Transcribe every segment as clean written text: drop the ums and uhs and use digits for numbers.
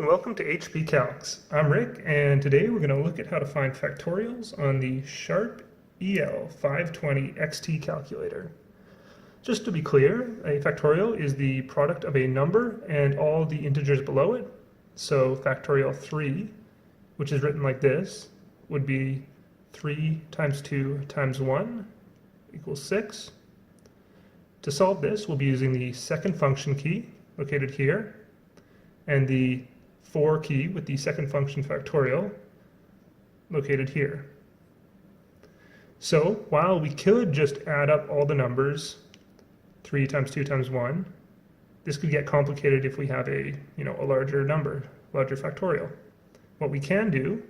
and welcome to HP Calcs. I'm Rick, and today we're going to look at how to find factorials on the Sharp EL-520XT calculator. Just to be clear, a factorial is the product of a number and all the integers below it. So factorial 3, which is written like this, would be 3 times 2 times 1 equals 6. To solve this, we'll be using the second function key, located here, and the for key with the second function factorial, located here. So while we could just add up all the numbers, 3 times 2 times 1, this could get complicated if we have a larger number, larger factorial. What we can do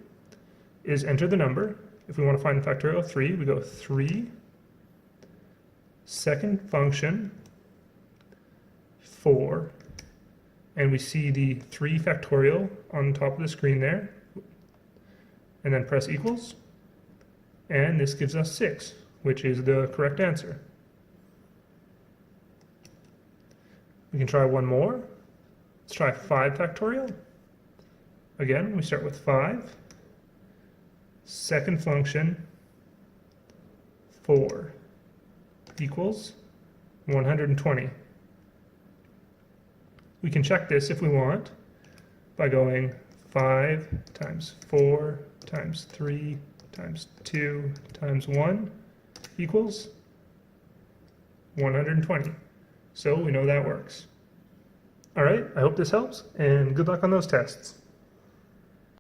is enter the number. If we want to find factorial 3, we go 3, second function, 4, and we see the 3 factorial on top of the screen there, and then press equals, and this gives us 6, which is the correct answer. We can try one more. Let's try 5 factorial. Again, we start with 5, second function, 4, equals 120. We can check this if we want by going 5 times 4 times 3 times 2 times 1 equals 120. So we know that works. All right, I hope this helps, and good luck on those tests.